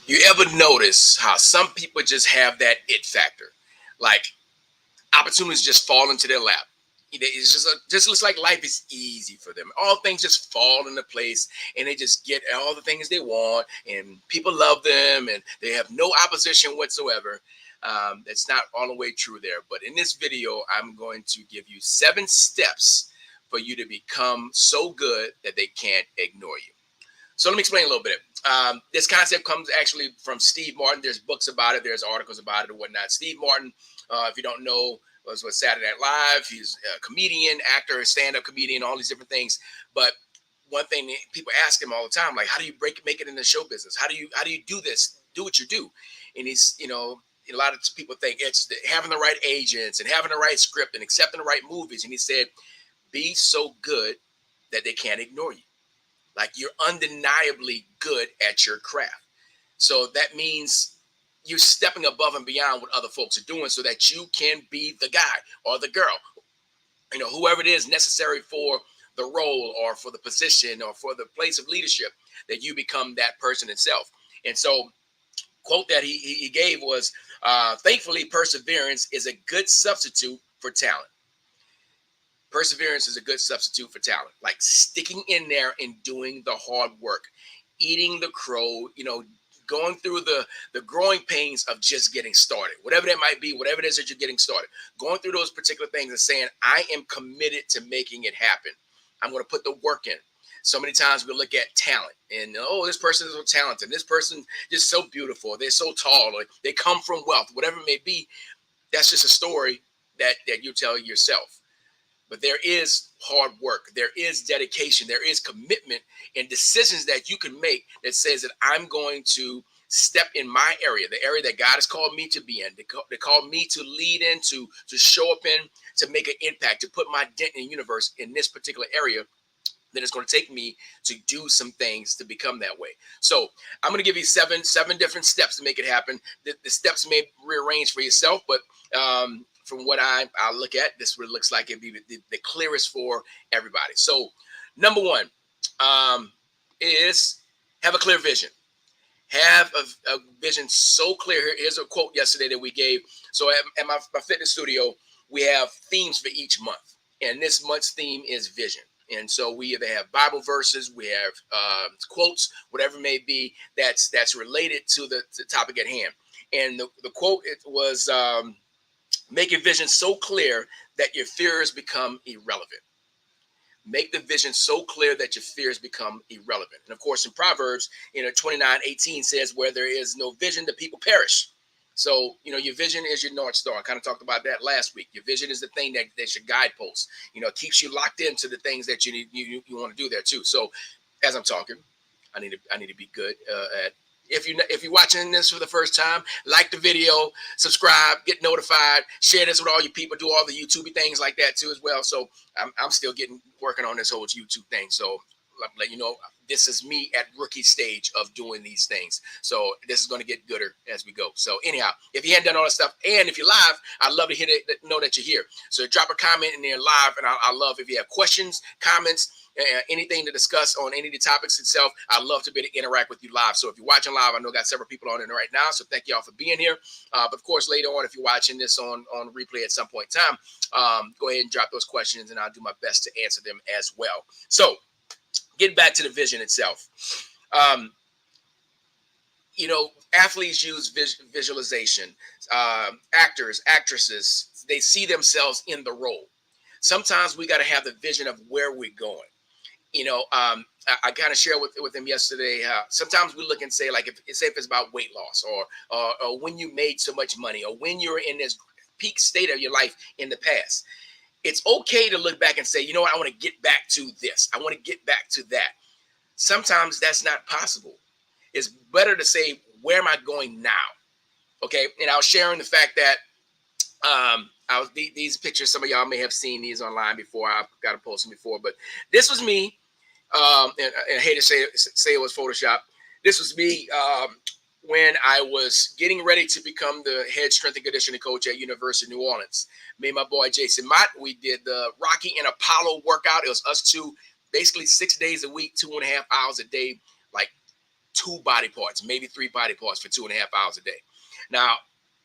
You ever notice how some people just have that it factor? Like opportunities just fall into their lap. It's just looks like life is easy for them. All things just fall into place, and they just get all the things they want, and people love them, and they have no opposition whatsoever. That's not all the way true there. But in this video, I'm going to give you 7 steps for you to become so good that they can't ignore you. So let me explain a little bit. This concept comes actually from Steve Martin. There's books about it. There's articles about it and whatnot. Steve Martin, if you don't know, was with Saturday Night Live. He's a comedian, actor, stand-up comedian, all these different things. But one thing that people ask him all the time, like, how do you make it in the show business? How do you do this? Do what you do? And he's, a lot of people think it's having the right agents and having the right script and accepting the right movies. And he said, be so good that they can't ignore you. Like, you're undeniably good at your craft. So that means you're stepping above and beyond what other folks are doing so that you can be the guy or the girl, whoever it is necessary for the role or for the position or for the place of leadership, that you become that person itself. And so quote that he gave was, thankfully, perseverance is a good substitute for talent. Perseverance is a good substitute for talent, like sticking in there and doing the hard work, eating the crow, going through the growing pains of just getting started, whatever that might be, whatever it is that you're getting started, going through those particular things and saying, I am committed to making it happen. I'm going to put the work in. So many times we look at talent and, oh, this person is so talented. This person is so beautiful. They're so tall. Or they come from wealth, whatever it may be. That's just a story that you tell yourself. But there is hard work, there is dedication, there is commitment and decisions that you can make that says that I'm going to step in my area, the area that God has called me to be in, they called me to lead into, to show up in, to make an impact, to put my dent in the universe in this particular area. Then it's going to take me to do some things to become that way. So I'm going to give you seven different steps to make it happen. The steps may rearrange for yourself, but from what I look at, this what it looks like it'd be the clearest for everybody. So number one is have a clear vision. Have a vision so clear. Here's a quote yesterday that we gave. So at my fitness studio, we have themes for each month. And this month's theme is vision. And so we either have Bible verses, we have quotes, whatever it may be, that's related to the topic at hand. And the quote, it was, make your vision so clear that your fears become irrelevant. Make the vision so clear that your fears become irrelevant. And of course, in Proverbs, 29:18 says, where there is no vision, the people perish. So, your vision is your North Star. I kind of talked about that last week. Your vision is the thing that's your guidepost. It keeps you locked into the things that you want to do there too. So as I'm talking, I need to be good at. If you're watching this for the first time, like the video, subscribe, get notified, share this with all your people, do all the YouTube things like that too as well. So I'm still working on this whole YouTube thing. So I'm letting you know, this is me at rookie stage of doing these things. So this is going to get gooder as we go. So anyhow, if you hadn't done all that stuff, and if you're live, I'd love to know that you're here. So drop a comment in there live, and I love if you have questions, comments, anything to discuss on any of the topics itself. I'd love to be able to interact with you live. So if you're watching live, I know I got several people on it right now. So thank y'all for being here. But of course, later on, if you're watching this on replay at some point in time, go ahead and drop those questions, and I'll do my best to answer them as well. So getting back to the vision itself. Athletes use visualization. Actors, actresses, they see themselves in the role. Sometimes we got to have the vision of where we're going. I kind of shared with them yesterday. Sometimes we look and say, like, if it's about weight loss or when you made so much money or when you're in this peak state of your life in the past. It's okay to look back and say, I want to get back to this. I want to get back to that. Sometimes that's not possible. It's better to say, where am I going now? Okay. And I was sharing the fact that these pictures, some of y'all may have seen these online before. I've got to post them before, but this was me. And I hate to say it was Photoshop. This was me when I was getting ready to become the head strength and conditioning coach at University of New Orleans. Me and my boy Jason Mott, we did the Rocky and Apollo workout. It was us two, basically 6 days a week, 2.5 hours a day, like 2 body parts, maybe 3 body parts for 2.5 hours a day. Now,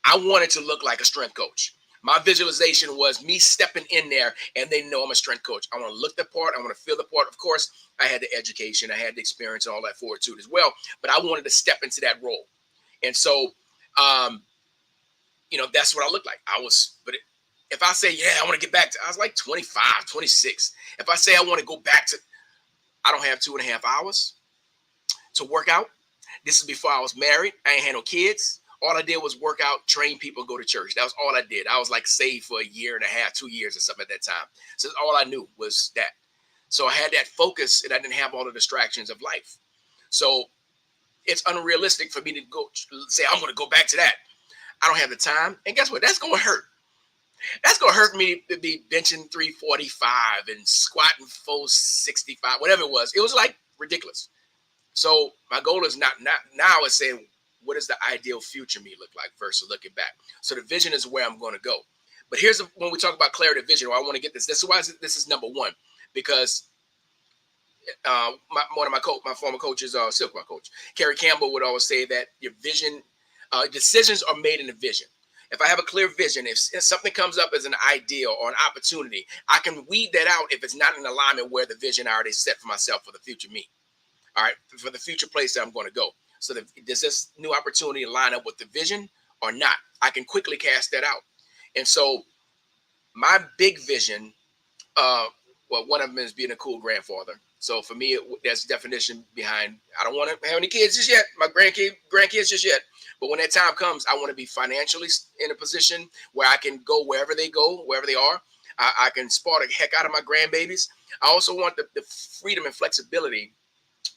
I wanted to look like a strength coach. My visualization was me stepping in there and they know I'm a strength coach. I want to look the part. I want to feel the part. Of course, I had the education, I had the experience and all that for it too as well. But I wanted to step into that role. And so, um, that's what I look like. If I say, yeah, I want to get back to, I was like 25, 26. If I say I want to go back to, I don't have 2.5 hours to work out. This is before I was married. I ain't had no kids. All I did was work out, train people, go to church. That was all I did. I was like saved for 1.5 years, 2 years or something at that time. So all I knew was that. So I had that focus and I didn't have all the distractions of life. So it's unrealistic for me to go say, I'm going to go back to that. I don't have the time. And guess what? That's going to hurt. That's going to hurt me to be benching 345 and squatting 465, whatever it was. It was like ridiculous. So my goal is not now is saying, what does the ideal future me look like versus looking back? So the vision is where I'm going to go. But when we talk about clarity of vision, I want to get this. This is why this is number one, because one of my former coaches, still my coach, Kerry Campbell, would always say that your vision, decisions are made in a vision. If I have a clear vision, if something comes up as an idea or an opportunity, I can weed that out if it's not in alignment where the vision I already set for myself for the future me. All right, for the future place that I'm going to go. So does this new opportunity line up with the vision or not? I can quickly cast that out. And so my big vision, one of them is being a cool grandfather. So for me, that's definition behind, I don't want to have any kids just yet, my grandkids just yet. But when that time comes, I want to be financially in a position where I can go wherever they go, wherever they are. I can spar the heck out of my grandbabies. I also want the freedom and flexibility.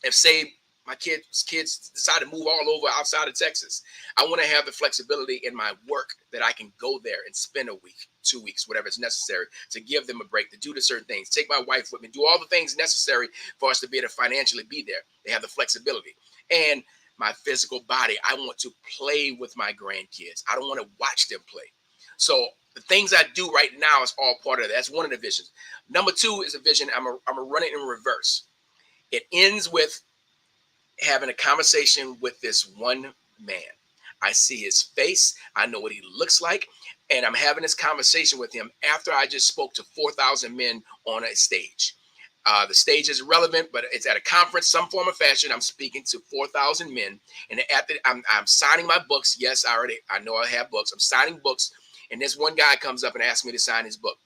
If say my kids decide to move all over outside of Texas, I want to have the flexibility in my work that I can go there and spend a week, 2 weeks, whatever is necessary to give them a break, to do the certain things, take my wife with me, do all the things necessary for us to be able to financially be there. They have the flexibility. And my physical body, I want to play with my grandkids. I don't want to watch them play. So the things I do right now is all part of that. That's one of the visions. Number two is a vision. I'm a run it in reverse. It ends with having a conversation with this one man. I see his face. I know what he looks like. And I'm having this conversation with him after I just spoke to 4,000 men on a stage. The stage is relevant, but it's at a conference, some form of fashion. I'm speaking to 4,000 men. And I'm signing my books. Yes, I know I have books. I'm signing books. And this one guy comes up and asks me to sign his book.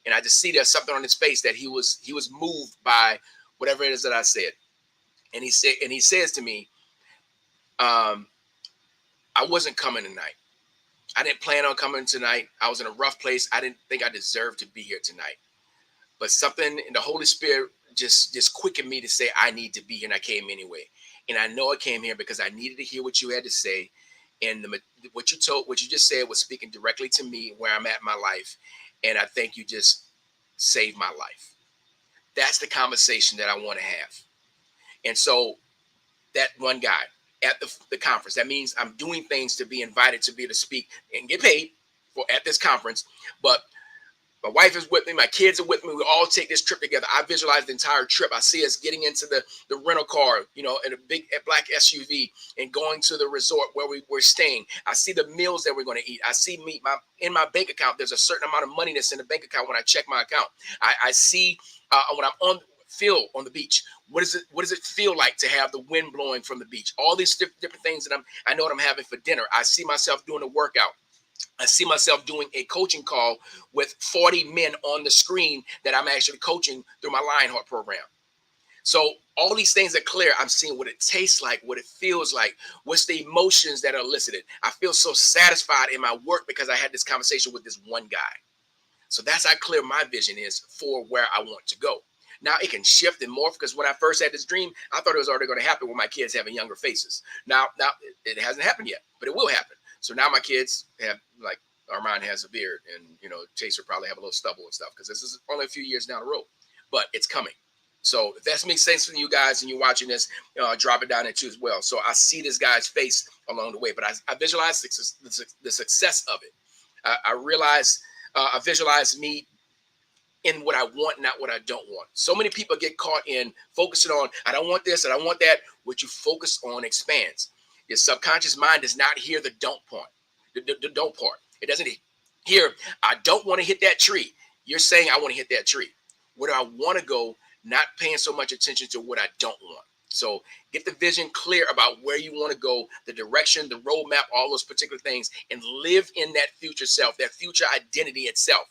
And I just see there's something on his face that he was moved by whatever it is that I said. And he says to me, I wasn't coming tonight. I didn't plan on coming tonight. I was in a rough place. I didn't think I deserved to be here tonight. But something in the Holy Spirit just quickened me to say, I need to be here. And I came anyway. And I know I came here because I needed to hear what you had to say. And what you just said was speaking directly to me where I'm at in my life. And I think you just saved my life. That's the conversation that I want to have. And so that one guy at the conference, that means I'm doing things to be invited to be able to speak and get paid at this conference. But my wife is with me. My kids are with me. We all take this trip together. I visualize the entire trip. I see us getting into the rental car, in a big black SUV and going to the resort where we're staying. I see the meals that we're going to eat. I see in my bank account, there's a certain amount of money that's in the bank account when I check my account. I see when I'm on the beach. What does it feel like to have the wind blowing from the beach? All these different things that I know what I'm having for dinner. I see myself doing a workout. I see myself doing a coaching call with 40 men on the screen that I'm actually coaching through my Lionheart program. So all these things are clear. I'm seeing what it tastes like, what it feels like, what's the emotions that are elicited. I feel so satisfied in my work because I had this conversation with this one guy. So that's how clear my vision is for where I want to go. Now it can shift and morph because when I first had this dream, I thought it was already going to happen with my kids having younger faces. Now it hasn't happened yet, but it will happen. So now my kids have, like, Armand has a beard and, Chase will probably have a little stubble and stuff because this is only a few years down the road, but it's coming. So if that makes sense for you guys and you're watching this, drop it down there too as well. So I see this guy's face along the way, but I visualize the success of it. I visualize me in what I want, not what I don't want. So many people get caught in focusing on, I don't want this, I don't want that, What you focus on expands. Your subconscious mind does not hear the don't part. The don't part. It doesn't hear, I don't want to hit that tree. You're saying, I want to hit that tree. Where do I want to go? Not paying so much attention to what I don't want. So get the vision clear about where you want to go, the direction, the roadmap, all those particular things, and live in that future self, that future identity itself.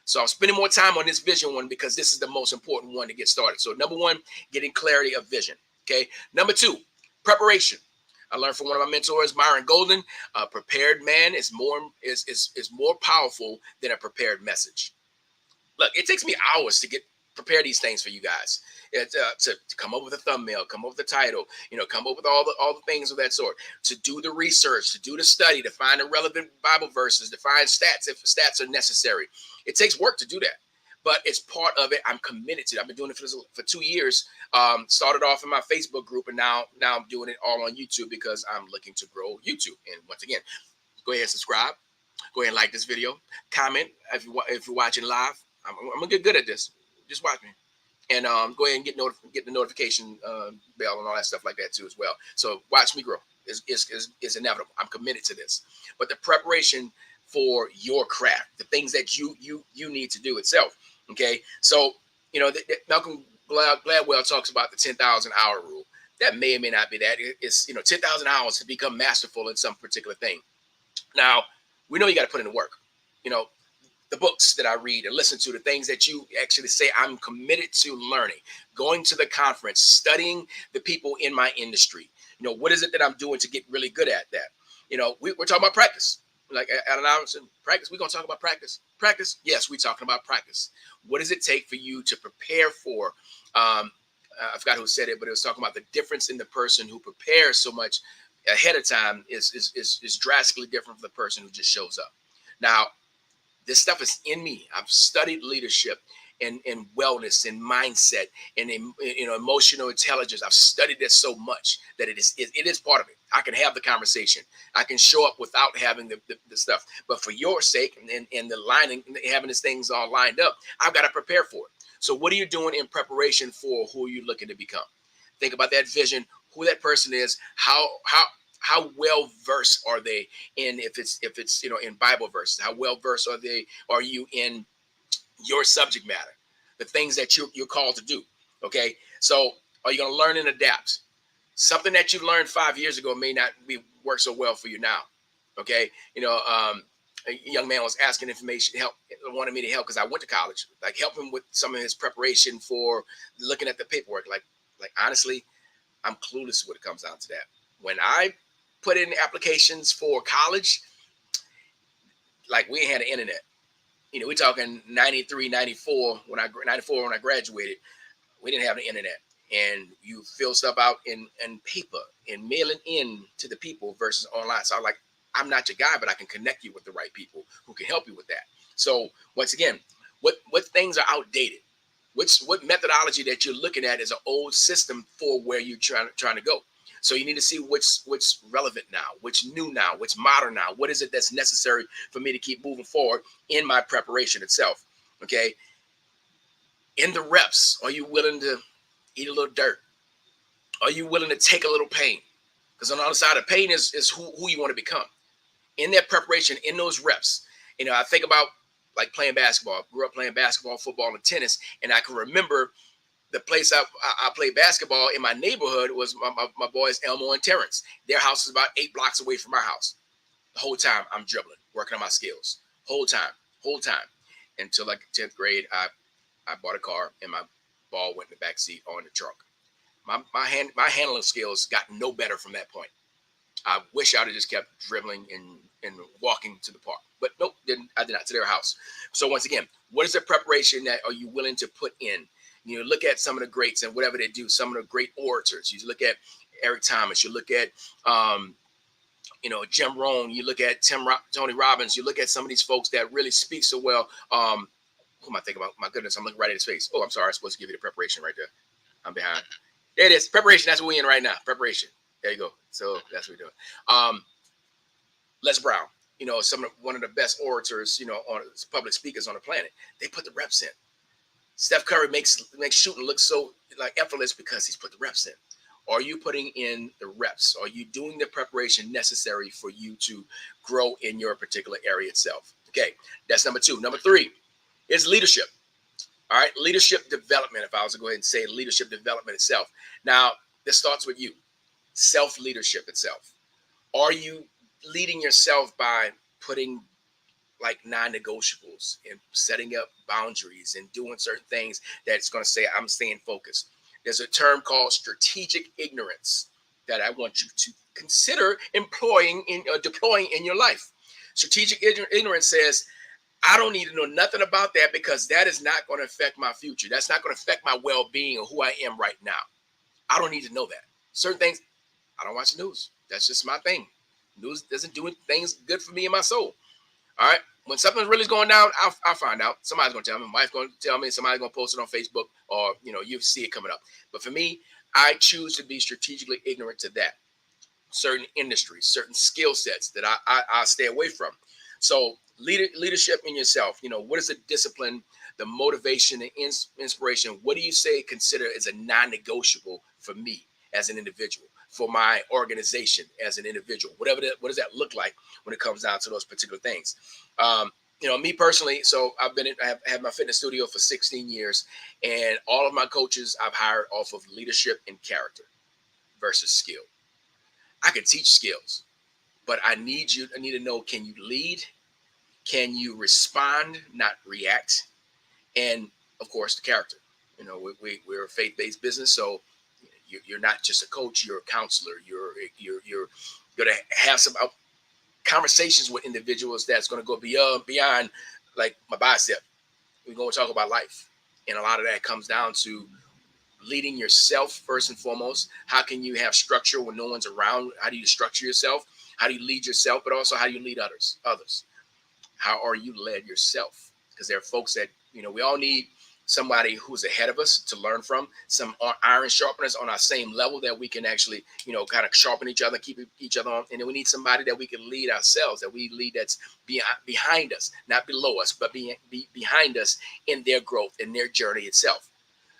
So I'm spending more time on this vision one because this is the most important one to get started. So number one, getting clarity of vision. Okay. Number two, preparation. I learned from one of my mentors, Myron Golden. A prepared man is more powerful than a prepared message. Look, it takes me hours to prepare these things for you guys. To come up with a thumbnail, come up with a title, come up with all the things of that sort. To do the research, to do the study, to find the relevant Bible verses, to find stats if stats are necessary. It takes work to do that, but it's part of it. I'm committed to it. I've been doing it for 2 years. Started off in my Facebook group, and now I'm doing it all on YouTube because I'm looking to grow YouTube. And once again, go ahead and subscribe. Go ahead and like this video. Comment if you're watching live. I'm gonna get good at this. Just watch me, and go ahead and get the notification bell and all that stuff like that too as well. So watch me grow. Is inevitable. I'm committed to this. But the preparation for your craft, the things that you need to do itself. Okay, so Malcolm Gladwell talks about the 10,000 hour rule. That may or may not be that. It's 10,000 hours to become masterful in some particular thing. Now we know you got to put in the work. The books that I read and listen to, the things that you actually say, I'm committed to learning, going to the conference, studying the people in my industry. What is it that I'm doing to get really good at that? We're talking about practice. Like at an hour, practice, we're going to talk about practice. Practice? Yes, we're talking about practice. What does it take for you to prepare for? I forgot who said it, but it was talking about the difference in the person who prepares so much ahead of time is drastically different from the person who just shows up. Now, this stuff is in me. I've studied leadership and wellness and mindset and emotional intelligence. I've studied this so much that it is part of it. I can have the conversation. I can show up without having the stuff. But for your sake and the lining, having these things all lined up, I've got to prepare for it. So what are you doing in preparation for who you're looking to become? Think about that vision, who that person is, how well versed are they in if it's in Bible verses? How well versed are you in your subject matter, the things that you're called to do? Okay, so are you going to learn and adapt? Something that you learned 5 years ago may not work so well for you now. Okay, a young man was asking information, wanted me to help because I went to college, like help him with some of his preparation for looking at the paperwork. Like honestly, I'm clueless when it comes down to that. When I put in applications for college, like we ain't had the internet. We're talking 93, 94 when I graduated. We didn't have the internet, and you fill stuff out in paper and mail it in to the people versus online. So I'm not your guy, but I can connect you with the right people who can help you with that. So once again, what things are outdated? What methodology that you're looking at is an old system for where you're trying to go. So you need to see what's relevant now, what's new now, what's modern now. What is it that's necessary for me to keep moving forward in my preparation itself? Okay. In the reps, are you willing to eat a little dirt? Are you willing to take a little pain? Because on the other side of pain is who you want to become. In that preparation, in those reps, I think about like playing basketball. I grew up playing basketball, football, and tennis, and I can remember the place I played basketball in my neighborhood was my boys Elmo and Terrence. Their house is about 8 blocks away from our house. The whole time I'm dribbling, working on my skills. Whole time. Until like 10th grade, I bought a car and my ball went in the back seat on the trunk. My handling skills got no better from that point. I wish I would have just kept dribbling and walking to the park. But nope, I did not, to their house. So once again, what is the preparation that are you willing to put in? Look at some of the greats and whatever they do, some of the great orators. You look at Eric Thomas, you look at, Jim Rohn, you look at Tony Robbins, you look at some of these folks that really speak so well. Who am I thinking about? My goodness, I'm looking right at his face. Oh, I'm sorry. I'm supposed to give you the preparation right there. I'm behind. There it is. Preparation. That's what we're in right now. Preparation. There you go. So that's what we're doing. Les Brown, one of the best orators, on public speakers on the planet. They put the reps in. Steph Curry makes shooting look so like effortless because he's put the reps in. Are you putting in the reps? Are you doing the preparation necessary for you to grow in your particular area itself? Okay, that's number 2. Number 3 is leadership. All right, leadership development. If I was to go ahead and say leadership development itself. Now, this starts with you. Self-leadership itself. Are you leading yourself by putting like non-negotiables and setting up boundaries and doing certain things that's going to say I'm staying focused? There's a term called strategic ignorance that I want you to consider employing in deploying in your life. Strategic ignorance says I don't need to know nothing about that because that is not going to affect my future. That's not going to affect my well-being or who I am right now. I don't need to know that. Certain things, I don't watch the news. That's just my thing. News doesn't do things good for me and my soul. All right. When something really is going down, I'll find out. Somebody's going to tell me. My wife's going to tell me. Somebody's going to post it on Facebook, or you see it coming up. But for me, I choose to be strategically ignorant to that. Certain industries, certain skill sets that I stay away from. So leadership in yourself. What is the discipline, the motivation, the inspiration? What do you say consider as a non-negotiable for me as an individual, for my organization as an individual? What does that look like when it comes down to those particular things? Me personally, so I have had my fitness studio for 16 years, and all of my coaches I've hired off of leadership and character versus skill. I can teach skills, but I need to know, can you lead? Can you respond, not react? And of course, the character. We're a faith-based business, so you're not just a coach, you're a counselor. You're going to have some conversations with individuals that's going to go beyond like my bicep. We're going to talk about life. And a lot of that comes down to leading yourself first and foremost. How can you have structure when no one's around? How do you structure yourself? How do you lead yourself? But also, how do you lead others? How are you led yourself? Because there are folks that, we all need somebody who's ahead of us to learn from, some iron sharpeners on our same level that we can actually, kind of sharpen each other, keep each other on. And then we need somebody that we can lead ourselves, that we lead that's behind us, not below us, but be behind us in their growth, in their journey itself.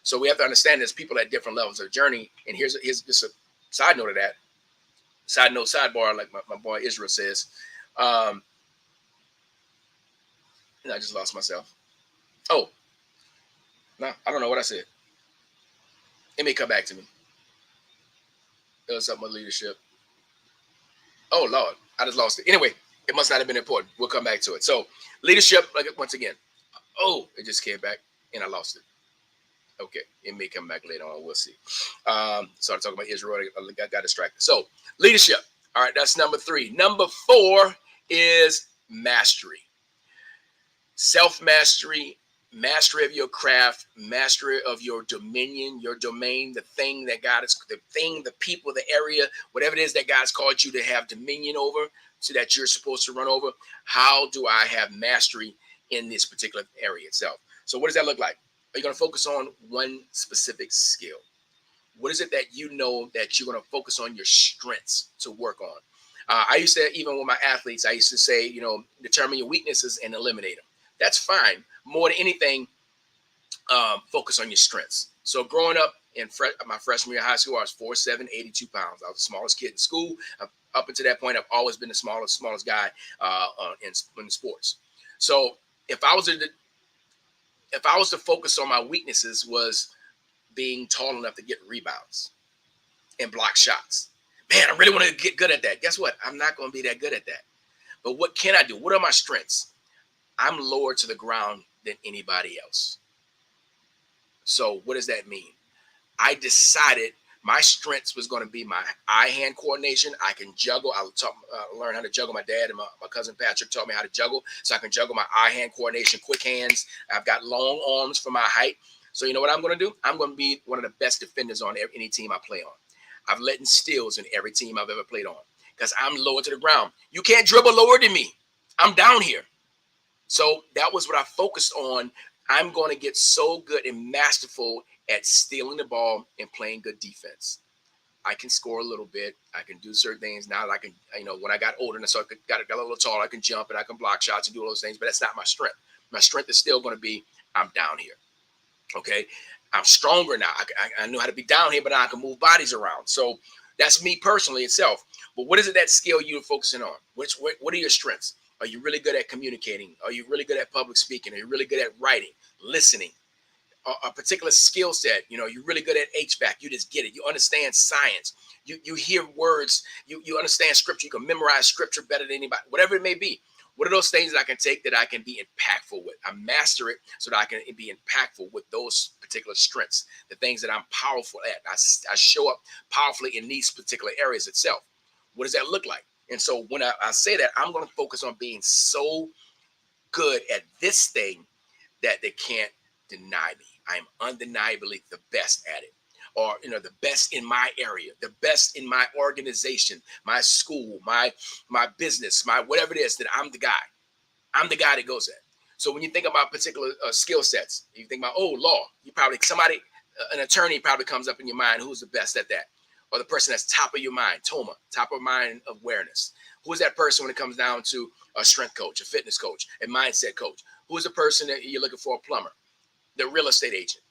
So we have to understand there's people at different levels of journey. And here's just a side note of that. Side note, sidebar, like my boy Israel says. And I just lost myself. Oh, no, I don't know what I said. It may come back to me. It was something with leadership. Oh, Lord, I just lost it. Anyway, it must not have been important. We'll come back to it. So leadership, like once again, it just came back and I lost it. Okay, it may come back later on. We'll see. Started talking about Israel. I got distracted. So leadership. All right, that's number 3. Number 4 is mastery. Self-mastery, mastery of your craft, mastery of your dominion, your domain, the thing that God is, the people, the area, whatever it is that God's called you to have dominion over, so that you're supposed to run over. How do I have mastery in this particular area itself? So what does that look like? Are you going to focus on one specific skill? What is it that that you're going to focus on your strengths to work on? I used to, even with my athletes, I used to say, determine your weaknesses and eliminate them. That's fine. More than anything, focus on your strengths. So growing up in my freshman year of high school, I was 4'7", 82 pounds. I was the smallest kid in school. Up until that point, I've always been the smallest guy in sports. So if I was to focus on my weaknesses, was being tall enough to get rebounds and block shots. Man, I really want to get good at that. Guess what? I'm not going to be that good at that. But what can I do? What are my strengths? I'm lower to the ground than anybody else. So what does that mean? I decided my strengths was going to be my eye-hand coordination. I can juggle. I learned how to juggle. My dad and my cousin Patrick taught me how to juggle. So I can juggle my eye-hand coordination, quick hands. I've got long arms for my height. So you know what I'm going to do? I'm going to be one of the best defenders on any team I play on. I've let in steals in every team I've ever played on because I'm lower to the ground. You can't dribble lower than me. I'm down here. So that was what I focused on. I'm going to get so good and masterful at stealing the ball and playing good defense. I can score a little bit. I can do certain things. Now that I can, when I got older and so I got a little taller, I can jump and I can block shots and do all those things, but that's not my strength. My strength is still going to be, I'm down here. Okay. I'm stronger now. I know how to be down here, but now I can move bodies around. So that's me personally itself. But what is it that skill you're focusing on? What are your strengths? Are you really good at communicating? Are you really good at public speaking? Are you really good at writing, listening? A particular skill set. You're really good at HVAC. You just get it. You understand science. You hear words. You understand scripture. You can memorize scripture better than anybody. Whatever it may be. What are those things that I can take that I can be impactful with? I master it so that I can be impactful with those particular strengths, the things that I'm powerful at. I show up powerfully in these particular areas itself. What does that look like? And so when I say that, I'm going to focus on being so good at this thing that they can't deny me. I am undeniably the best at it. Or, the best in my area, the best in my organization, my school, my business, my whatever it is, that I'm the guy. I'm the guy that goes at. So when you think about particular skill sets, you think about, law, you probably, an attorney probably comes up in your mind, who's the best at that? Or the person that's top of your mind, top of mind awareness. Who is that person when it comes down to a strength coach, a fitness coach, a mindset coach? Who is the person that you're looking for, a plumber, the real estate agent?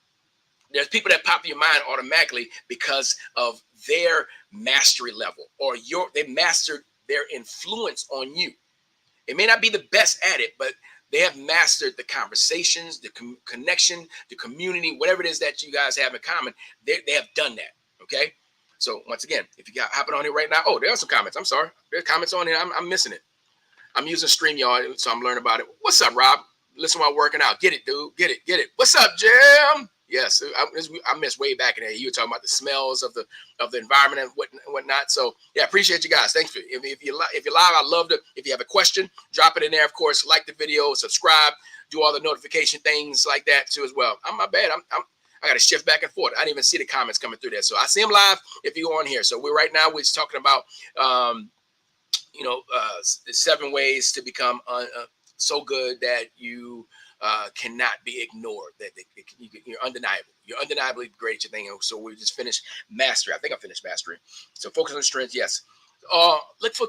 There's people that pop in your mind automatically because of their mastery level, or they mastered their influence on you. It may not be the best at it, but they have mastered the conversations, the connection, the community, whatever it is that you guys have in common. They have done that. Okay. So once again, if you got hopping on here right now, there are some comments. I'm sorry. There's comments on here. I'm missing it. I'm using StreamYard, so I'm learning about it. What's up, Rob? Listen while working out. Get it, dude. Get it. What's up, Jim? Yes, I missed way back in there. You were talking about the smells of the environment and whatnot. So yeah, appreciate you guys. Thanks for if you're live. I'd love to. If you have a question, drop it in there. Of course, like the video, subscribe, do all the notification things like that too as well. My bad. I got to shift back and forth. I didn't even see the comments coming through there. So I see them live if you're on here. So right now we're talking about the 7 ways to become so good that you cannot be ignored. That you're undeniable. You're undeniably great at your thing. So we just finished mastery. I think I finished mastery. So focus on strengths. Yes. Look for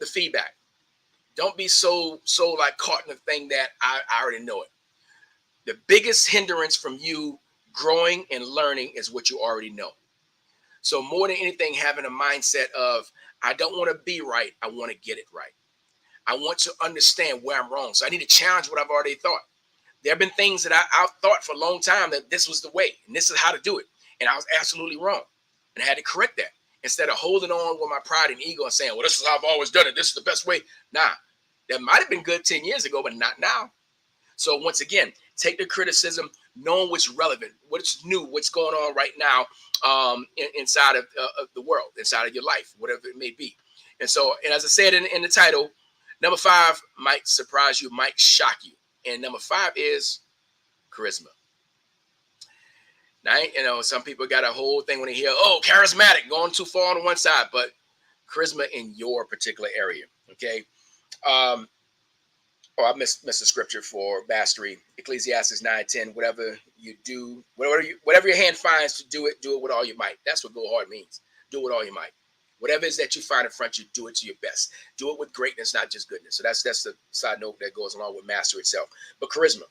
the feedback. Don't be so like caught in the thing that I already know it. The biggest hindrance from you growing and learning is what you already know. So more than anything, having a mindset of, I don't want to be right. I want to get it right. I want to understand where I'm wrong. So I need to challenge what I've already thought. There have been things that I've thought for a long time that this was the way and this is how to do it. And I was absolutely wrong. And I had to correct that. Instead of holding on with my pride and ego and saying, well, this is how I've always done it. This is the best way. Nah, that might have been good 10 years ago, but not now. So once again, take the criticism, knowing what's relevant, what's new, what's going on right now inside of the world, inside of your life, whatever it may be. And so, and as I said in the title, number 5 might surprise you, might shock you. And number 5 is charisma. Now, some people got a whole thing when they hear, charismatic, going too far on one side, but charisma in your particular area. Okay. I missed the scripture for mastery. Ecclesiastes 9:10. Whatever you do, whatever your hand finds to do it with all your might. That's what go hard means. Do it with all your might. Whatever it is that you find in front of you, do it to your best. Do it with greatness, not just goodness. So that's the side note that goes along with mastery itself. But charisma,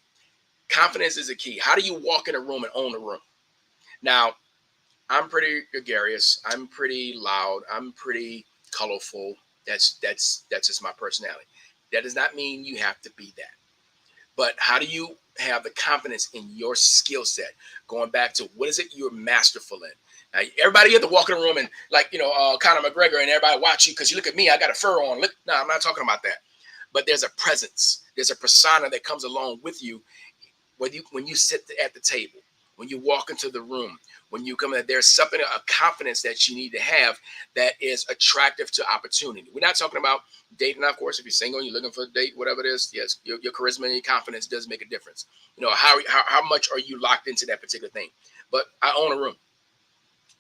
confidence is a key. How do you walk in a room and own a room? Now, I'm pretty gregarious. I'm pretty loud. I'm pretty colorful. That's just my personality. That does not mean you have to be that. But how do you have the confidence in your skill set? Going back to what is it you're masterful in? Now, everybody have to walk in the room and Conor McGregor and everybody watch you because you look at me, I got a fur on. Look, no, I'm not talking about that. But there's a presence. There's a persona that comes along with you when you sit at the table, when you walk into the room, when you come in. There's something, a confidence that you need to have that is attractive to opportunity. We're not talking about dating, of course. If you're single, you're looking for a date, whatever it is, yes, your charisma and your confidence does make a difference. How much are you locked into that particular thing? But I own a room.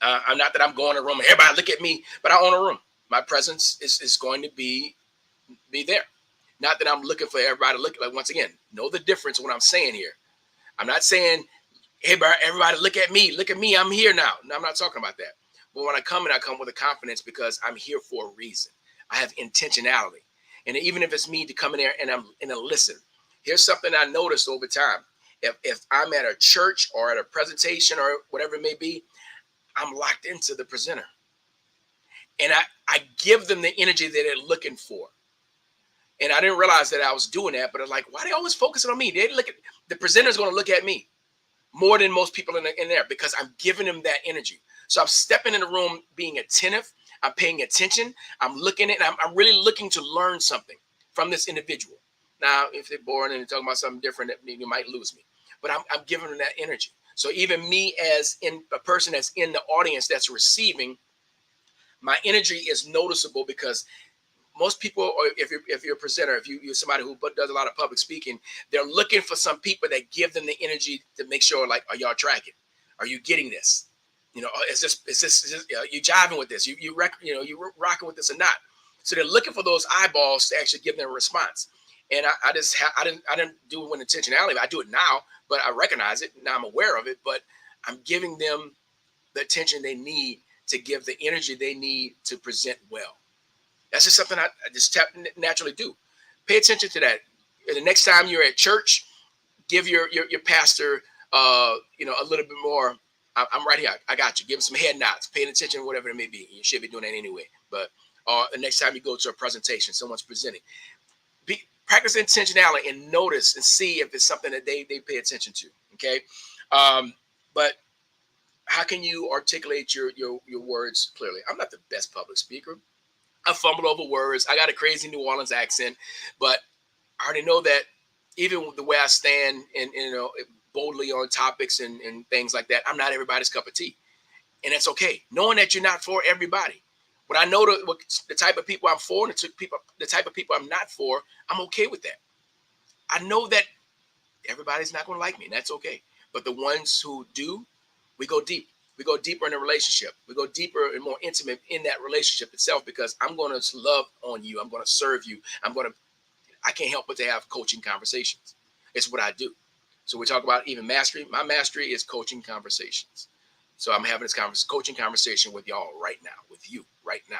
I'm not that I'm going to a room and everybody look at me, but I own a room. My presence is going to be there. Not that I'm looking for everybody to look. Like, once again, know the difference in what I'm saying here. I'm not saying, hey, everybody look at me, I'm here now. No, I'm not talking about that. But when I come with a confidence because I'm here for a reason. I have intentionality. And even if it's me to come in there and I'm listen, here's something I noticed over time. If I'm at a church or at a presentation or whatever it may be, I'm locked into the presenter. And I give them the energy that they're looking for. And I didn't realize that I was doing that, but I was like, why are they always focusing on me? They look at the presenter's going to look at me more than most people in there because I'm giving them that energy. So I'm stepping in the room being attentive. I'm paying attention. I'm looking at, I'm really looking to learn something from this individual. Now, if they're boring and they're talking about something different, you might lose me. But I'm giving them that energy. So even me as in a person that's in the audience that's receiving, my energy is noticeable because most people, or if you're a presenter, if you're somebody who does a lot of public speaking, they're looking for some people that give them the energy to make sure, like, are y'all tracking? Are you getting this? You know, is this you jiving with this? You rocking with this or not? So they're looking for those eyeballs to actually give them a response. And I didn't do it with intentionality. I do it now, but I recognize it now. I'm aware of it, but I'm giving them the attention they need to give the energy they need to present well. That's just something I just naturally do. Pay attention to that. And the next time you're at church, give your pastor, a little bit more. I'm right here. I got you. Give him some head nods, paying attention, whatever it may be. You should be doing that anyway. But the next time you go to a presentation, someone's presenting, practice intentionality and notice and see if it's something that they pay attention to. Okay, but how can you articulate your words clearly? I'm not the best public speaker. I fumbled over words. I got a crazy New Orleans accent, but I already know that even the way I stand and boldly on topics and things like that, I'm not everybody's cup of tea, and that's okay. Knowing that you're not for everybody, when I know the type of people I'm for and the type of people I'm not for, I'm okay with that. I know that everybody's not going to like me, and that's okay. But the ones who do, we go deep. We go deeper in the relationship. We go deeper and more intimate in that relationship itself because I'm going to love on you. I'm going to serve you. I can't help but to have coaching conversations. It's what I do. So we talk about even mastery. My mastery is coaching conversations. So I'm having this coaching conversation with y'all right now, with you right now.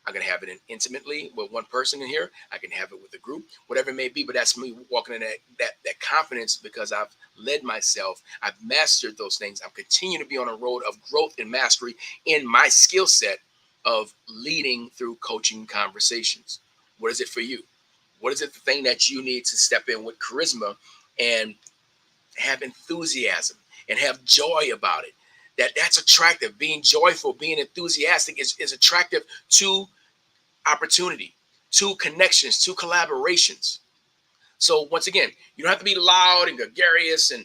I'm going to have it intimately with one person in here. I can have it with a group, whatever it may be. But that's me walking in that confidence because I've led myself. I've mastered those things. I'm continuing to be on a road of growth and mastery in my skill set of leading through coaching conversations. What is it for you? What is it the thing that you need to step in with charisma and have enthusiasm and have joy about it? That's attractive. Being joyful, being enthusiastic is attractive to opportunity, to connections, to collaborations. So once again, you don't have to be loud and gregarious and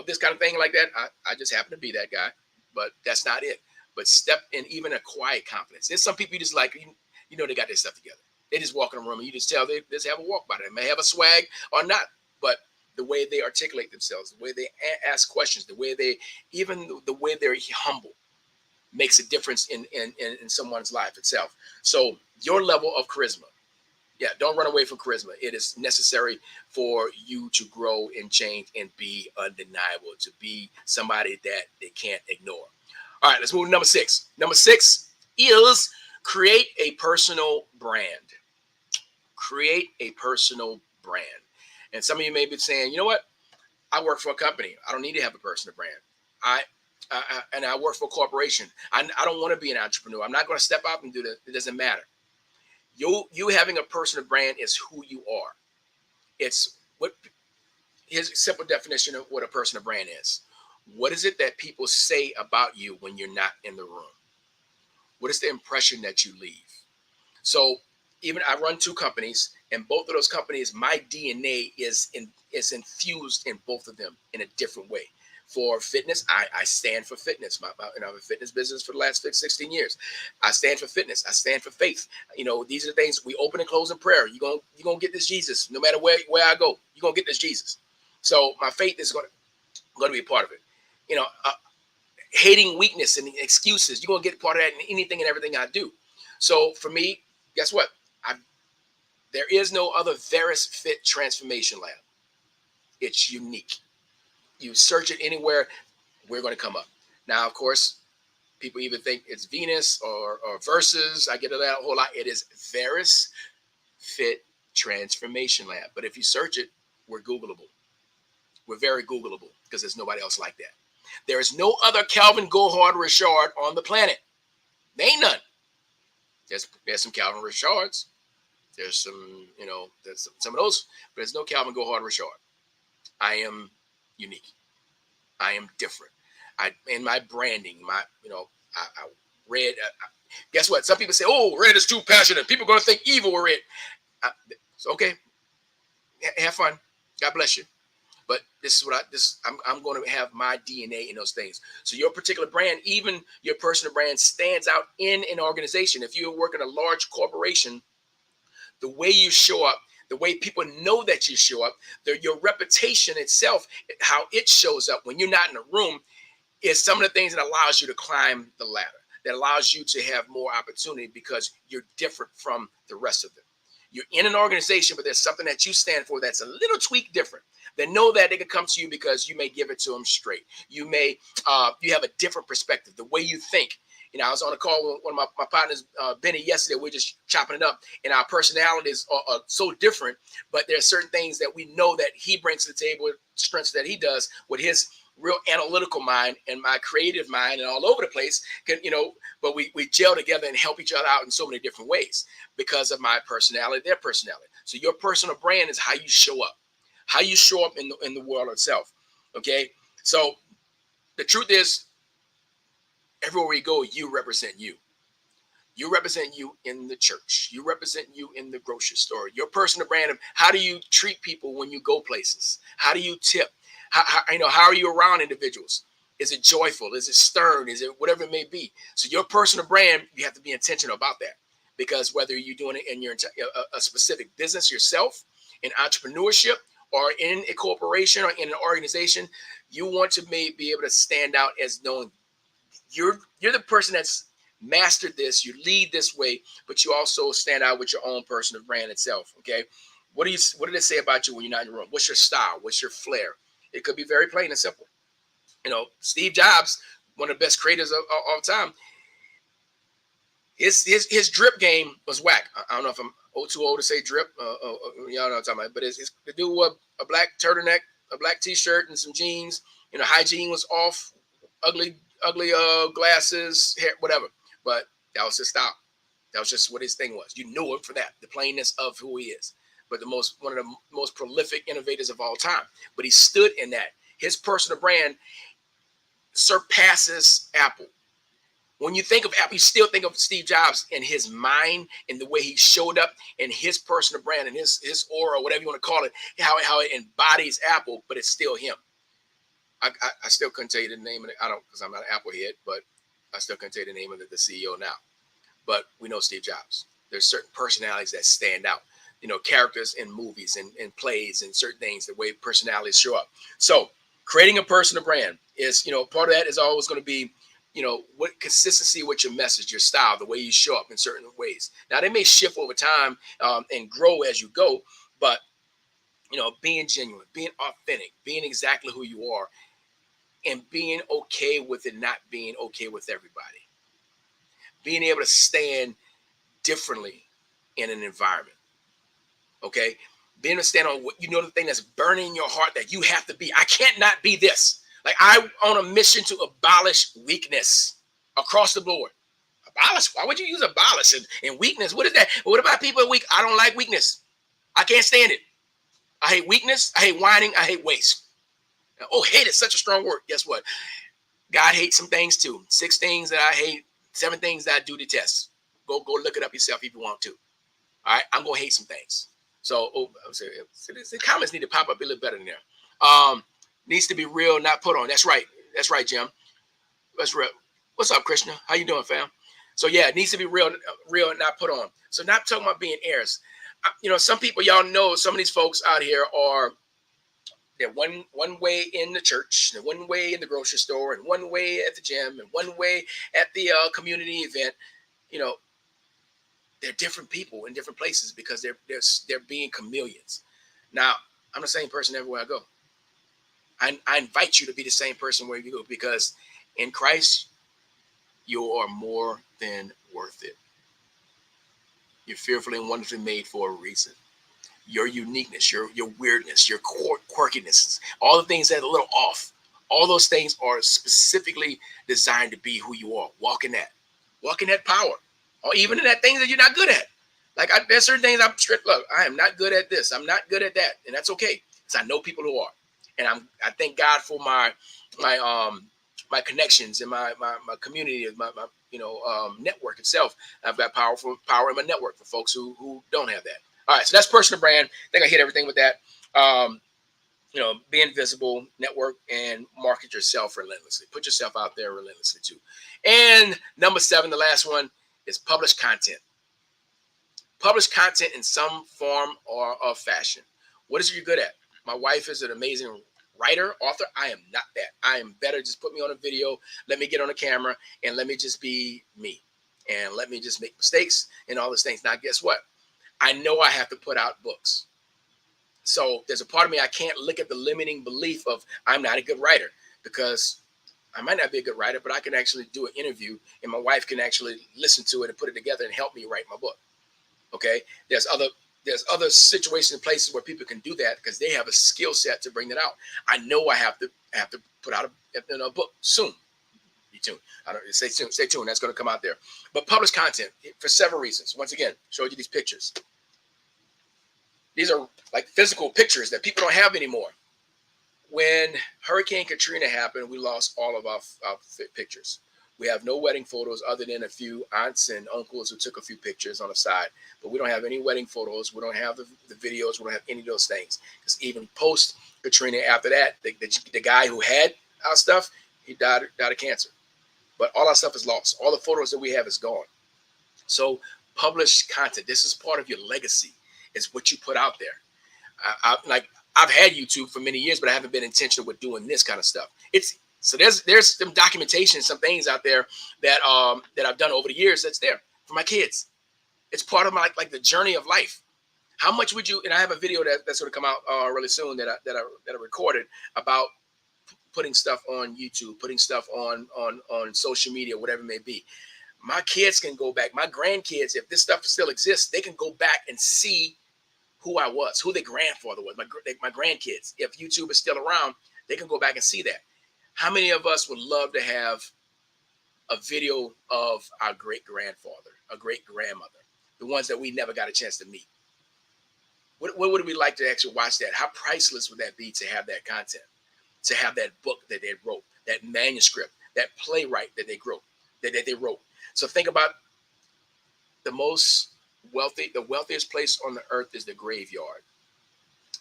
this kind of thing like that. I just happen to be that guy, but that's not it. But step in even a quiet confidence. There's some people you just like, they got their stuff together. They just walk in a room and you just tell they just have a walk by it. They may have a swag or not, but the way they articulate themselves, the way they ask questions, the way they're humble makes a difference in someone's life itself. So your level of charisma, don't run away from charisma. It is necessary for you to grow and change and be undeniable, to be somebody that they can't ignore. All right, let's move to number 6. Number 6 is create a personal brand. Create a personal brand. And some of you may be saying, you know what? I work for a company. I don't need to have a personal brand. And I work for a corporation. I don't want to be an entrepreneur. I'm not going to step out and do that. It doesn't matter. You having a personal brand is who you are. Here's a simple definition of what a personal brand is. What is it that people say about you when you're not in the room? What is the impression that you leave? So even I run 2 companies, and both of those companies, my DNA is infused in both of them in a different way. For fitness, I stand for fitness. I have a fitness business for the last 16 years. I stand for fitness. I stand for faith. These are the things we open and close in prayer. You're gonna get this Jesus. No matter where I go, you're gonna get this Jesus. So my faith is going to be a part of it. Hating weakness and excuses, you're gonna get part of that in anything and everything I do. So for me, guess what? There is no other Verus Fit Transformation Lab. It's unique. You search it anywhere, we're going to come up. Now, of course, people even think it's Venus or Versus. I get that a whole lot. It is Verus Fit Transformation Lab. But if you search it, we're Googleable. We're very Googleable because there's nobody else like that. There is no other CalvinGoHardRichard on the planet. There ain't none. There's some Calvin Richards. There's some, there's some of those, but there's no CalvinGoHardRichard. I am unique. I am different. In my branding, I read. Guess what? Some people say, "Oh, red is too passionate. People are going to think evil with red." It's okay. Have fun. God bless you. But this is what I'm going to have my DNA in those things. So your particular brand, even your personal brand, stands out in an organization. If you work in a large corporation, the way you show up, the way people know that you show up, your reputation itself, how it shows up when you're not in a room, is some of the things that allows you to climb the ladder, that allows you to have more opportunity because you're different from the rest of them. You're in an organization, but there's something that you stand for that's a little tweak different. They know that they can come to you because you may give it to them straight. You may, you have a different perspective, the way you think. I was on a call with one of my partners, Benny, yesterday. We're just chopping it up, and our personalities are so different. But there are certain things that we know that he brings to the table, strengths that he does with his real analytical mind and my creative mind, and all over the place. But we gel together and help each other out in so many different ways because of my personality, their personality. So your personal brand is how you show up in the world itself. Okay, so the truth is, everywhere we go, you represent you. You represent you in the church. You represent you in the grocery store. Your personal brand of how do you treat people when you go places? How do you tip? How are you around individuals? Is it joyful? Is it stern? Is it whatever it may be? So your personal brand, you have to be intentional about that, because whether you're doing it in a specific business yourself, in entrepreneurship, or in a corporation or in an organization, you want to be able to stand out as knowing you're the person that's mastered this. You lead this way, but you also stand out with your own personal brand itself. Okay, what did it say about you when you're not in the room? What's your style? What's your flair? It could be very plain and simple. Steve Jobs, one of the best creators of all time, his drip game was whack. I don't know if I'm too old to say drip. Y'all know what I'm talking about. But it's the dude with a black turtleneck, a black T-shirt, and some jeans. Hygiene was off. Ugly glasses, hair, whatever. But that was his style. That was just what his thing was. You knew him for that, the plainness of who he is. But one of the most prolific innovators of all time. But he stood in that. His personal brand surpasses Apple. When you think of Apple, you still think of Steve Jobs in his mind and the way he showed up in his personal brand and his aura, whatever you want to call it, how it embodies Apple, but it's still him. I still couldn't tell you the name of it. I don't, because I'm not an Apple head, but I still couldn't tell you the name of the CEO now. But we know Steve Jobs. There's certain personalities that stand out, characters in movies and plays and certain things, the way personalities show up. So creating a personal brand is, part of that is always going to be, what consistency with your message, your style, the way you show up in certain ways. Now, they may shift over time and grow as you go, but, being genuine, being authentic, being exactly who you are, and being okay with it not being okay with everybody. Being able to stand differently in an environment. Okay? Being able to stand on what the thing that's burning in your heart that you have to be. I can't not be this. Like, I'm on a mission to abolish weakness across the board. Abolish? Why would you use abolish and weakness? What is that? What about people are weak? I don't like weakness. I can't stand it. I hate weakness. I hate whining. I hate waste. Oh, hate is such a strong word. Guess what? God hates some things too. 6 things that I hate, 7 things that I do detest. Go look it up yourself if you want to. All right, I'm gonna hate some things. So, the comments need to pop up a little better than there. Needs to be real, not put on. That's right, Jim. That's real. What's up, Krishna? How you doing, fam? So yeah, it needs to be real, not put on. So not talking about being heirs. Some people, y'all know, some of these folks out here are. They're one way in the church, they're one way in the grocery store, and one way at the gym, and one way at the community event. They're different people in different places because they're being chameleons. Now, I'm the same person everywhere I go. I invite you to be the same person where you go, because in Christ, you are more than worth it. You're fearfully and wonderfully made for a reason. your uniqueness, your weirdness, your quirkiness, all the things that are a little off. All those things are specifically designed to be who you are. Walk in that power, or even in that things that you're not good at. Like there's certain things I'm strict. Look, I am not good at this. I'm not good at that, and that's okay because I know people who are, and I thank God for my connections and my community, my network itself. I've got power in my network for folks who don't have that. All right, so that's personal brand. I think I hit everything with that. Being visible, network, and market yourself relentlessly. Put yourself out there relentlessly too. And number 7, the last one, is publish content. Publish content in some form or of fashion. What is it you're good at? My wife is an amazing writer, author. I am not that. I am better. Just put me on a video, let me get on a camera, and let me just be me. And let me just make mistakes and all those things. Now, guess what? I know I have to put out books. So there's a part of me, I can't look at the limiting belief of I'm not a good writer, because I might not be a good writer, but I can actually do an interview and my wife can actually listen to it and put it together and help me write my book. Okay. There's other situations and places where people can do that because they have a skill set to bring that out. I know I have to put out a book soon. Be tuned. Stay tuned. That's going to come out there. But publish content for several reasons. Once again, showed you these pictures. These are like physical pictures that people don't have anymore. When Hurricane Katrina happened, we lost all of our pictures. We have no wedding photos other than a few aunts and uncles who took a few pictures on the side. But we don't have any wedding photos. We don't have the videos. We don't have any of those things. Because even post Katrina, after that, the guy who had our stuff, he died of cancer. But all our stuff is lost. All the photos that we have is gone. So publish content. This is part of your legacy. It's what you put out there. I've had YouTube for many years, but I haven't been intentional with doing this kind of stuff. So there's some documentation, some things out there that I've done over the years that's there for my kids. It's part of my like the journey of life. How much would you? And I have a video that's going to come out really soon that I recorded about putting stuff on YouTube, putting stuff on social media, whatever it may be. My kids can go back. My grandkids, if this stuff still exists, they can go back and see who I was, who their grandfather was, my grandkids. If YouTube is still around, they can go back and see that. How many of us would love to have a video of our great-grandfather, a great-grandmother, the ones that we never got a chance to meet? What would we like to actually watch that? How priceless would that be to have that content, to have that book that they wrote, that manuscript, that playwright that they wrote? So think about the wealthiest place on the earth is the graveyard.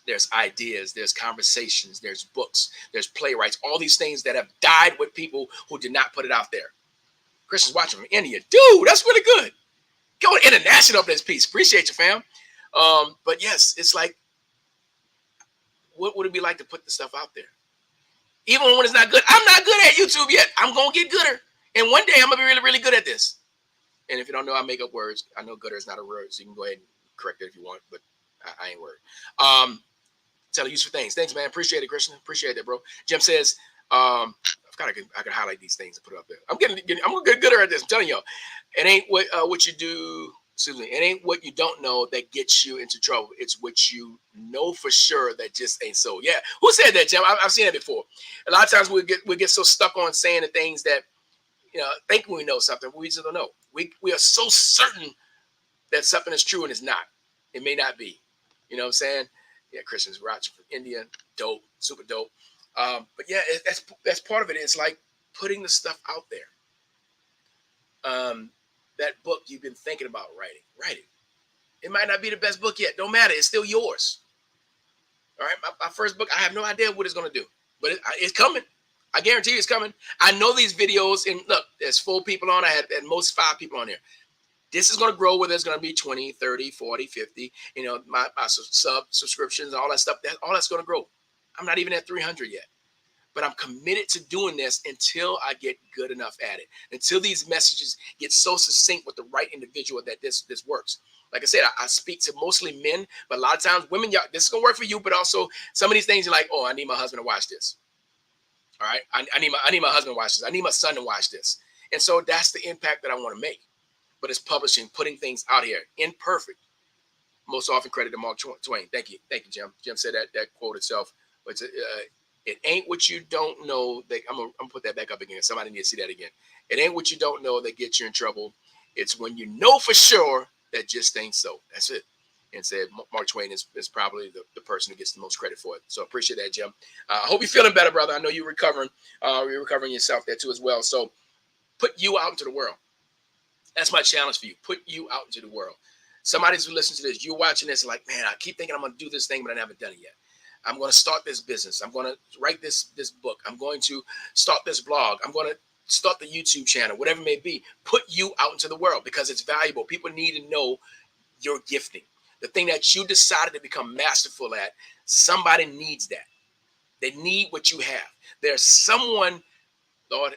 There's ideas, there's conversations, there's books, there's playwrights, all these things that have died with people who did not put it out there. Christians watching from India. Dude, that's really good. Going international up this piece. Appreciate you, fam. But yes, it's like, what would it be like to put the stuff out there? Even when it's not good. I'm not good at YouTube yet. I'm going to get gooder. And one day I'm going to be really, really good at this. And if you don't know, I make up words. I know gooder is not a word, so you can go ahead and correct it if you want, but I ain't worried. Tell useful things. Thanks, man. Appreciate it, Christian. Appreciate it, bro. Jim says, I can highlight these things and put it up there. I'm gonna get gooder at this. I'm telling y'all. It ain't what you do. Excuse me. It ain't what you don't know that gets you into trouble. It's what you know for sure that just ain't so. Yeah. Who said that, Jim? I've seen it before. A lot of times we get so stuck on saying the things that, think we know something, but we just don't know. We are so certain that something is true and it's not. It may not be. You know what I'm saying? Yeah, Christians watching from India, dope, super dope. But yeah, that's part of it. It's like putting the stuff out there. That book you've been thinking about writing, write it. It might not be the best book yet. Don't matter. It's still yours. All right, my first book, I have no idea what it's going to do, but it's coming. I guarantee you it's coming. I know these videos, and look, there's 4 people on. I had at most 5 people on here. This is going to grow where there's going to be 20, 30, 40, 50, my subscriptions, all that stuff. All that's going to grow. I'm not even at 300 yet, but I'm committed to doing this until I get good enough at it, until these messages get so succinct with the right individual that this works. Like I said, I speak to mostly men, but a lot of times women, y'all, this is going to work for you, but also some of these things you're like, oh, I need my husband to watch this. All right. I need my husband to watch this. I need my son to watch this. And so that's the impact that I want to make. But it's publishing, putting things out here, imperfect. most often credited to Mark Twain. Thank you, Jim. Jim said that quote itself. But it ain't what you don't know that I'm gonna put that back up again. Somebody need to see that again. It ain't what you don't know that gets you in trouble. It's when you know for sure that just ain't so. That's it. And said Mark Twain is probably the person who gets the most credit for it. So appreciate that, Jim. I hope you're feeling better, brother. I know you're recovering. You're recovering yourself there too as well. So put you out into the world. That's my challenge for you. Put you out into the world. Somebody's listening to this. You're watching this and like, man, I keep thinking I'm going to do this thing, but I haven't done it yet. I'm going to start this business. I'm going to write this book. I'm going to start this blog. I'm going to start the YouTube channel, whatever it may be. Put you out into the world because it's valuable. People need to know your gifting. The thing that you decided to become masterful at, somebody needs that. They need what you have. There's someone, Lord,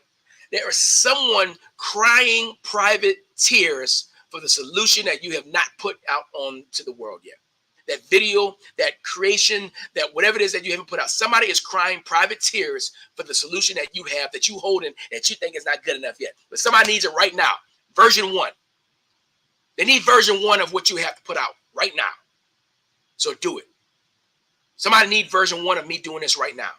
there is someone crying private tears for the solution that you have not put out onto the world yet. That video, that creation, that whatever it is that you haven't put out. Somebody is crying private tears for the solution that you have, that you hold in, that you think is not good enough yet. But somebody needs it right now. Version 1. They need version 1 of what you have to put out right now. So do it. Somebody need version 1 of me doing this right now.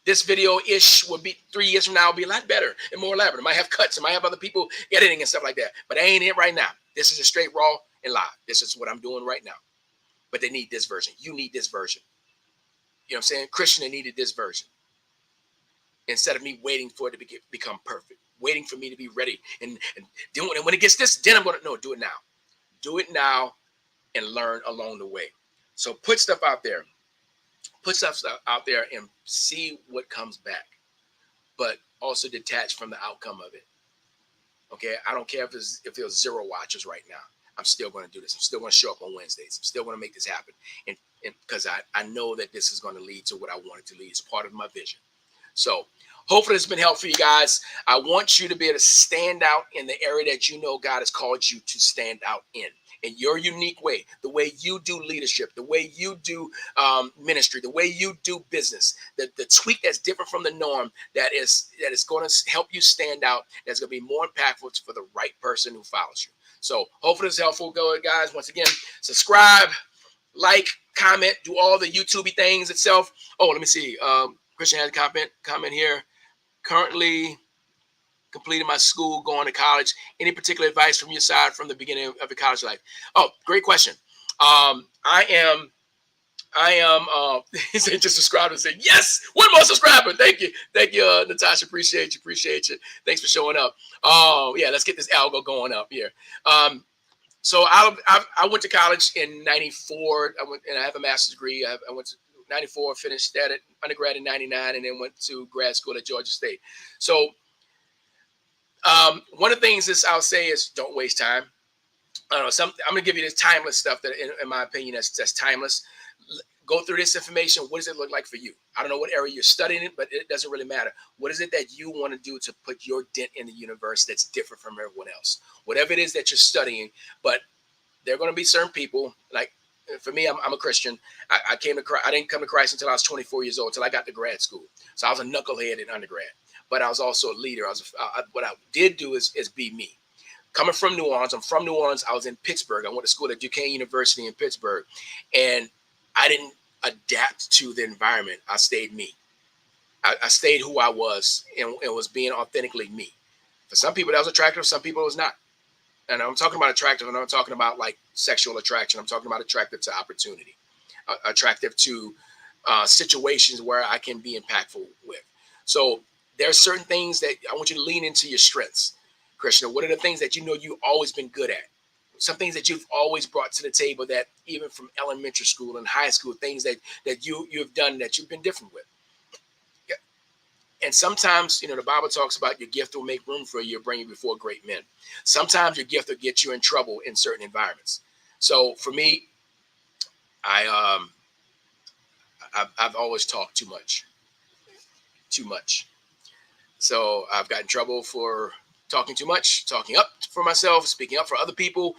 This video-ish will be 3 years from now, will be a lot better and more elaborate. It might have cuts. It might have other people editing and stuff like that. But I ain't it right now. This is a straight raw and live. This is what I'm doing right now. But they need this version. You need this version. You know what I'm saying? Christian, they needed this version. Instead of me waiting for it to become perfect. Waiting for me to be ready. And doing it. When it gets this, then I'm going to, no, do it now. Do it now and learn along the way. So put stuff out there. Put stuff out there and see what comes back, but also detach from the outcome of it. Okay, I don't care if there's 0 watchers right now. I'm still going to do this. I'm still going to show up on Wednesdays. I'm still going to make this happen, and because I know that this is going to lead to what I want it to lead. It's part of my vision. So hopefully it's been helpful for you guys. I want you to be able to stand out in the area that you know God has called you to stand out in your unique way, the way you do leadership, the way you do ministry, the way you do business, the tweak that's different from the norm that is going to help you stand out, that's going to be more impactful for the right person who follows you. So hopefully it's helpful, guys. Once again, subscribe, like, comment, do all the YouTube things itself. Oh, let me see. Christian has a comment here. Currently completing my school, going to college. Any particular advice from your side from the beginning of your college life? Oh, great question. I am he said just subscribe and say yes, 1 more subscriber. Thank you, Natasha. Appreciate you. Thanks for showing up. Oh yeah, let's get this algo going up here. So I went to college in '94. I have a master's degree. I went to '94, finished that at undergrad in '99, and then went to grad school at Georgia State. So one of the things I'll say is don't waste time. I don't know. I'm going to give you this timeless stuff that, in my opinion, that's timeless. Go through this information. What does it look like for you? I don't know what area you're studying in, but it doesn't really matter. What is it that you want to do to put your dent in the universe that's different from everyone else? Whatever it is that you're studying, but there are going to be certain people, like for me, I'm a Christian. I didn't come to Christ until I was 24 years old, until I got to grad school. So I was a knucklehead in undergrad. But I was also a leader. What I did do is be me. Coming from New Orleans, I'm from New Orleans. I was in Pittsburgh. I went to school at Duquesne University in Pittsburgh, and I didn't adapt to the environment. I stayed me. I stayed who I was and was being authentically me. For some people, that was attractive. Some people, it was not. And I'm talking about attractive, and I'm talking about like sexual attraction. I'm talking about attractive to opportunity, attractive to situations where I can be impactful with. So there are certain things that I want you to lean into your strengths. Christian, what are the things that you know you've always been good at? Some things that you've always brought to the table that even from elementary school and high school, things that you've done that you've been different with. Yeah. And sometimes, the Bible talks about your gift will make room for you, bring you before great men. Sometimes your gift will get you in trouble in certain environments. So for me, I've always talked too much. So I've got in trouble for talking too much, talking up for myself, speaking up for other people.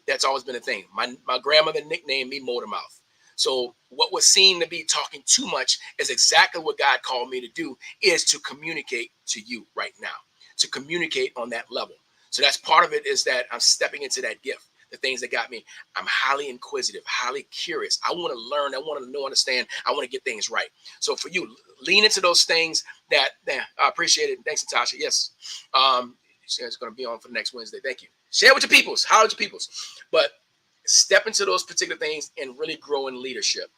That's always been a thing. My grandmother nicknamed me Motor Mouth. So what was seen to be talking too much is exactly what God called me to do, is to communicate to you right now, to communicate on that level. So that's part of it, is that I'm stepping into that gift. the things that got me. I'm highly inquisitive, highly curious. I want to learn. I want to know, understand. I want to get things right. So for you, lean into those things that I appreciate it. Thanks, Natasha. Yes. It's going to be on for the next Wednesday. Thank you. Share with your peoples. Holler at your peoples. But step into those particular things and really grow in leadership.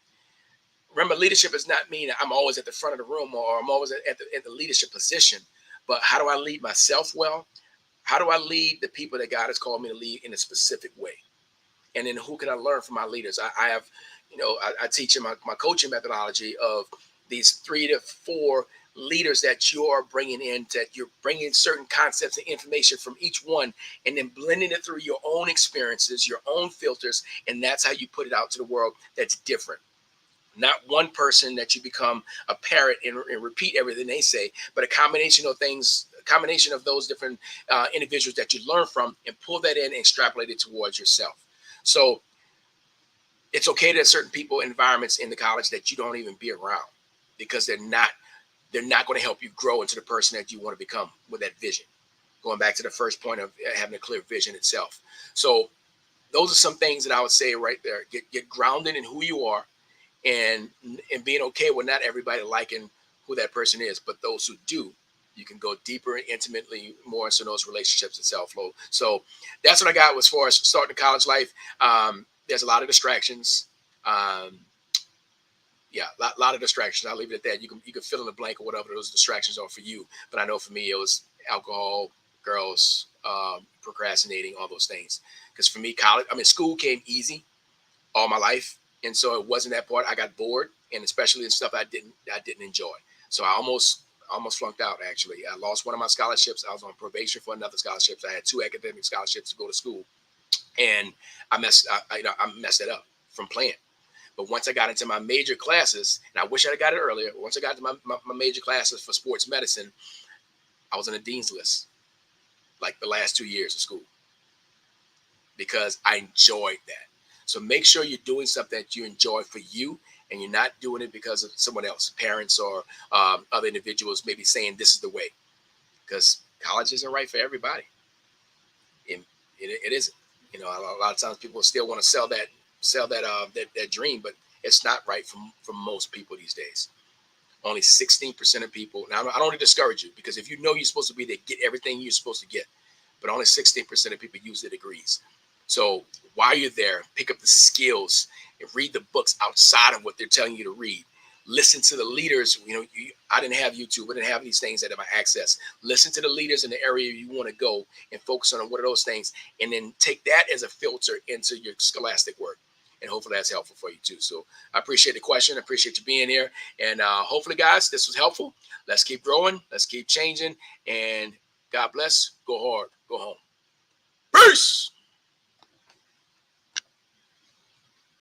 Remember, leadership is not mean I'm always at the front of the room or I'm always at the leadership position. But how do I lead myself well? How do I lead the people that God has called me to lead in a specific way? And then who can I learn from my leaders? I have, I teach in my coaching methodology of these 3 to 4 leaders that you're bringing in, that you're bringing certain concepts and information from each one, and then blending it through your own experiences, your own filters, and that's how you put it out to the world that's different. Not one person that you become a parrot and repeat everything they say, but a combination of things, a combination of those different individuals that you learn from and pull that in and extrapolate it towards yourself. So it's okay that certain people, environments in the college that you don't even be around because they're not going to help you grow into the person that you want to become with that vision. Going back to the first point of having a clear vision itself. So those are some things that I would say right there. Get grounded in who you are and being okay with not everybody liking who that person is, but those who do, you can go deeper and intimately more into those relationships and self-flow. So that's what I got as far as starting the college life. There's a lot of distractions. Yeah, a lot of distractions. I'll leave it at that. You can fill in the blank or whatever those distractions are for you. But I know for me, it was alcohol, girls, procrastinating, all those things. Because for me, school came easy all my life, and so it wasn't that part. I got bored, and especially in stuff I didn't enjoy. So I almost flunked out. Actually, I lost one of my scholarships. I was on probation for another scholarship. I had 2 academic scholarships to go to school, and I messed it up from playing. But once I got into my major classes, and I wish I had got it earlier. Once I got to my major classes for sports medicine, I was on the dean's list like the last 2 years of school because I enjoyed that. So make sure you're doing something that you enjoy for you, and you're not doing it because of someone else, parents or other individuals maybe saying this is the way, because college isn't right for everybody. It isn't. A lot of times people still want to sell that dream, but it's not right for most people these days. Only 16% of people. Now, I don't want to discourage you, because if you know you're supposed to be there, get everything you're supposed to get. But only 16% of people use their degrees. So while you're there, pick up the skills and read the books outside of what they're telling you to read. Listen to the leaders. I didn't have YouTube. I didn't have these things that have access. Listen to the leaders in the area you want to go and focus on what are those things, and then take that as a filter into your scholastic work. And hopefully that's helpful for you too. So I appreciate the question. I appreciate you being here. And hopefully, guys, this was helpful. Let's keep growing. Let's keep changing. And God bless. Go hard. Go home. Peace.